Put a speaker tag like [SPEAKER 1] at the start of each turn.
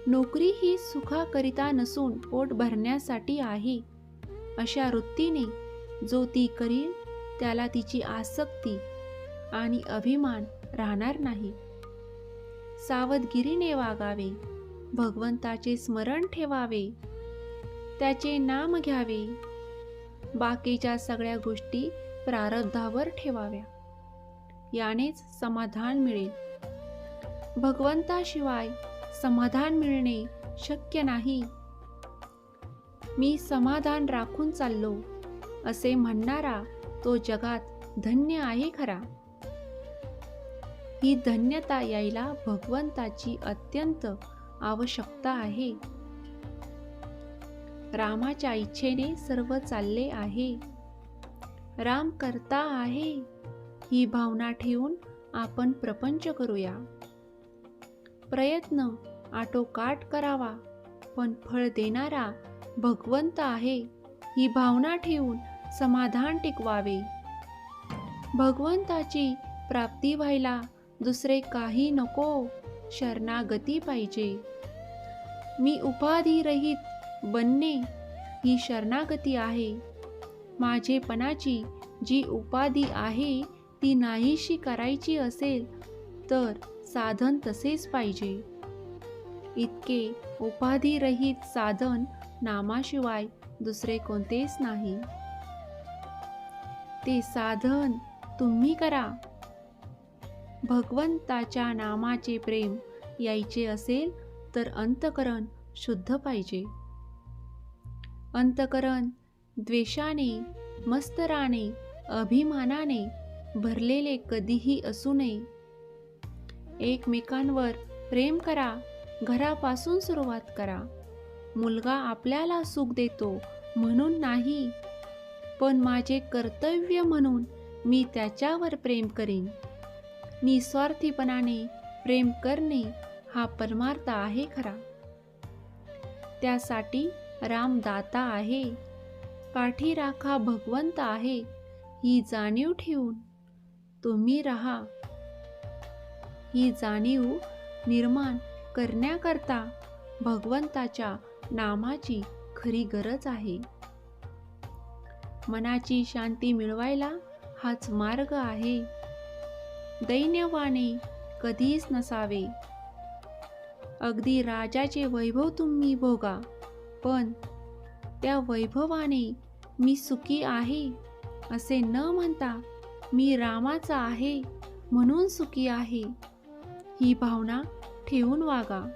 [SPEAKER 1] नोकरी ही सुखाकरिता नसून पोट भरण्यासाठी आहे, अशा वृत्तीने जो ती करील त्याला तिची आसक्ती आणि अभिमान राहणार नाही. सावधगिरीने वागावे, भगवंताचे स्मरण ठेवावे, त्याचे नाम घ्यावे, बाकीच्या सगळ्या गोष्टी प्रारब्धावर ठेवाव्या. यानेच समाधान मिळेल. भगवंताशिवाय समाधान मिळणे शक्य नाही. मी समाधान राखून चाललो असे म्हणणारा तो जगात धन्य आहे खरा. ही धन्यता यायला भगवंताची अत्यंत आवश्यकता आहे. रामाच्या इच्छेने सर्व चालले आहे. राम करता आहे, ही भावना ठेवून आपण प्रपंच करूया. प्रयत्न आटोकाट करावा, पण फळ देणारा भगवंत आहे, ही भावना ठेवून समाधान टिकवावे. भगवंताची प्राप्ती व्हायला दुसरे काही नको, शरणागती पाहिजे. मी उपाधिरहित बनणे ही शरणागती आहे. माझेपणाची जी उपाधी आहे ती नाहीशी करायची असेल तर साधन तसेच पाहिजे. इतके उपाधिरहित साधन नामाशिवाय दुसरे कोणतेच नाही. ते साधन तुम्ही करा. भगवंताच्या नामाचे प्रेम यायचे असेल तर अंतकरण शुद्ध पाहिजे. अंतकरण द्वेषाने, मत्सराने, अभिमानाने भरलेले कधीही असू नये. एकमेकांवर प्रेम करा. घरापासून सुरुवात करा. मुलगा आपल्याला सुख देतो म्हणून नाही, पण माझे कर्तव्य म्हणून मी त्याच्यावर प्रेम करीन. निस्वार्थीपणाने प्रेम करणे हा परमार्थ आहे खरा. त्यासाठी राम दाता आहे, पाठीराखा भगवंत आहे, ही जाणीव ठेवून तुम्ही राहा. ही जाणीव निर्माण करण्याकरता भगवंताच्या नामाची खरी गरज आहे. मनाची शांती मिळवायला हाच मार्ग आहे. दैन्यवाने कधीच नसावे. अगदी राजाचे वैभव तुम्ही भोगा, पण त्या वैभवाने मी सुखी आहे असे न म्हणता मी रामाचा आहे म्हणून सुखी आहे, ही भावना ठेवून वागा.